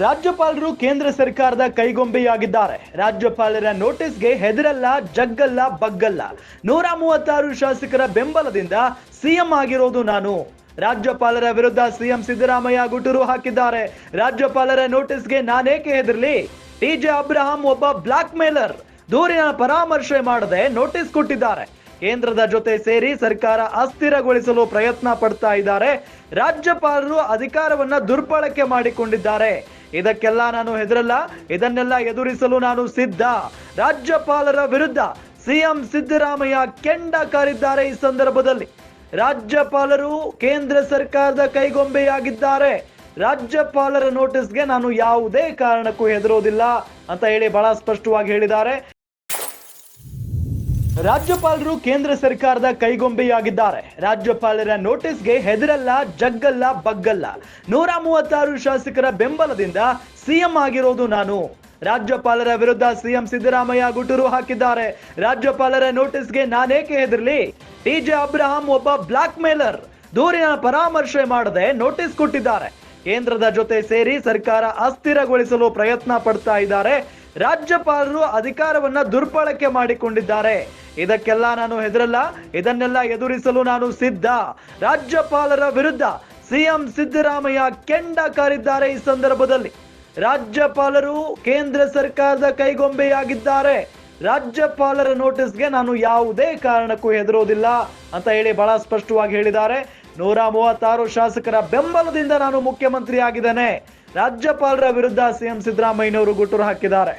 ರಾಜ್ಯಪಾಲರು ಕೇಂದ್ರ ಸರ್ಕಾರದ ಕೈಗೊಂಬೆಯಾಗಿದ್ದಾರೆ. ರಾಜ್ಯಪಾಲರ ನೋಟಿಸ್ಗೆ ಹೆದರಲ್ಲ, ಜಗ್ಗಲ್ಲ, ಬಗ್ಗಲ್ಲ. 136 ಶಾಸಕರ ಬೆಂಬಲದಿಂದ ಸಿಎಂ ಆಗಿರೋದು ನಾನು. ರಾಜ್ಯಪಾಲರ ವಿರುದ್ಧ ಸಿಎಂ ಸಿದ್ದರಾಮಯ್ಯ ಗುಟುರು ಹಾಕಿದ್ದಾರೆ. ರಾಜ್ಯಪಾಲರ ನೋಟಿಸ್ಗೆ ನಾನೇಕೆ ಹೆದರ್ಲಿ? ಟಿಜೆ ಅಬ್ರಹಾಂ ಒಬ್ಬ ಬ್ಲಾಕ್ ಮೇಲರ್. ದೂರಿನ ಪರಾಮರ್ಶೆ ಮಾಡದೆ ನೋಟಿಸ್ ಕೊಟ್ಟಿದ್ದಾರೆ. ಕೇಂದ್ರದ ಜೊತೆ ಸೇರಿ ಸರ್ಕಾರ ಅಸ್ಥಿರಗೊಳಿಸಲು ಪ್ರಯತ್ನ ಪಡ್ತಾ ಇದ್ದಾರೆ. ರಾಜ್ಯಪಾಲರು ಅಧಿಕಾರವನ್ನ ದುರ್ಬಳಕೆ ಮಾಡಿಕೊಂಡಿದ್ದಾರೆ. ಇದಕ್ಕೆಲ್ಲ ನಾನು ಹೆದರಲ್ಲ, ಇದನ್ನೆಲ್ಲ ಎದುರಿಸಲು ನಾನು ಸಿದ್ಧ. ರಾಜ್ಯಪಾಲರ ವಿರುದ್ಧ ಸಿಎಂ ಸಿದ್ದರಾಮಯ್ಯ ಕೆಂಡ ಕಾರಿದ್ದಾರೆ. ಈ ಸಂದರ್ಭದಲ್ಲಿ ರಾಜ್ಯಪಾಲರು ಕೇಂದ್ರ ಸರ್ಕಾರದ ಕೈಗೊಂಬೆಯಾಗಿದ್ದಾರೆ. ರಾಜ್ಯಪಾಲರ ನೋಟಿಸ್ಗೆ ನಾನು ಯಾವುದೇ ಕಾರಣಕ್ಕೂ ಹೆದರೋದಿಲ್ಲ ಅಂತ ಹೇಳಿ ಬಹಳ ಸ್ಪಷ್ಟವಾಗಿ ಹೇಳಿದ್ದಾರೆ. ರಾಜ್ಯಪಾಲರು ಕೇಂದ್ರ ಸರ್ಕಾರದ ಕೈಗೊಂಬೆಯಾಗಿದ್ದಾರೆ. ರಾಜ್ಯಪಾಲರ ನೋಟಿಸ್ಗೆ ಹೆದರಲ್ಲ, ಜಗ್ಗಲ್ಲ, ಬಗ್ಗಲ್ಲ. 136 ಶಾಸಕರ ಬೆಂಬಲದಿಂದ ಸಿಎಂ ಆಗಿರೋದು ನಾನು. ರಾಜ್ಯಪಾಲರ ವಿರುದ್ಧ ಸಿಎಂ ಸಿದ್ದರಾಮಯ್ಯ ಗುಟುರು ಹಾಕಿದ್ದಾರೆ. ರಾಜ್ಯಪಾಲರ ನೋಟಿಸ್ಗೆ ನಾನೇಕೆ ಹೆದರ್ಲಿ? ಟಿಜೆ ಅಬ್ರಹಾಂ ಒಬ್ಬ ಬ್ಲಾಕ್ ಮೇಲರ್. ದೂರಿನ ಪರಾಮರ್ಶೆ ಮಾಡದೆ ನೋಟಿಸ್ ಕೊಟ್ಟಿದ್ದಾರೆ. ಕೇಂದ್ರದ ಜೊತೆ ಸೇರಿ ಸರ್ಕಾರ ಅಸ್ಥಿರಗೊಳಿಸಲು ಪ್ರಯತ್ನ ಪಡ್ತಾ ಇದ್ದಾರೆ. ರಾಜ್ಯಪಾಲರು ಅಧಿಕಾರವನ್ನ ದುರ್ಬಳಕೆ ಮಾಡಿಕೊಂಡಿದ್ದಾರೆ. ಇದಕ್ಕೆಲ್ಲ ನಾನು ಹೆದರಲ್ಲ, ಇದನ್ನೆಲ್ಲ ಎದುರಿಸಲು ನಾನು ಸಿದ್ಧ. ರಾಜ್ಯಪಾಲರ ವಿರುದ್ಧ ಸಿಎಂ ಸಿದ್ದರಾಮಯ್ಯ ಕೆಂಡ ಕಾರಿದ್ದಾರೆ. ಈ ಸಂದರ್ಭದಲ್ಲಿ ರಾಜ್ಯಪಾಲರು ಕೇಂದ್ರ ಸರ್ಕಾರದ ಕೈಗೊಂಬೆಯಾಗಿದ್ದಾರೆ. ರಾಜ್ಯಪಾಲರ ನೋಟಿಸ್ಗೆ ನಾನು ಯಾವುದೇ ಕಾರಣಕ್ಕೂ ಹೆದರೋದಿಲ್ಲ ಅಂತ ಹೇಳಿ ಬಹಳ ಸ್ಪಷ್ಟವಾಗಿ ಹೇಳಿದ್ದಾರೆ. 136 ಶಾಸಕರ ಬೆಂಬಲದಿಂದ ನಾನು ಮುಖ್ಯಮಂತ್ರಿ ಆಗಿದ್ದೇನೆ. ರಾಜ್ಯಪಾಲರ ವಿರುದ್ಧ ಸಿಎಂ ಸಿದ್ದರಾಮಯ್ಯನವರು ಗುಟುರು ಹಾಕಿದ್ದಾರೆ.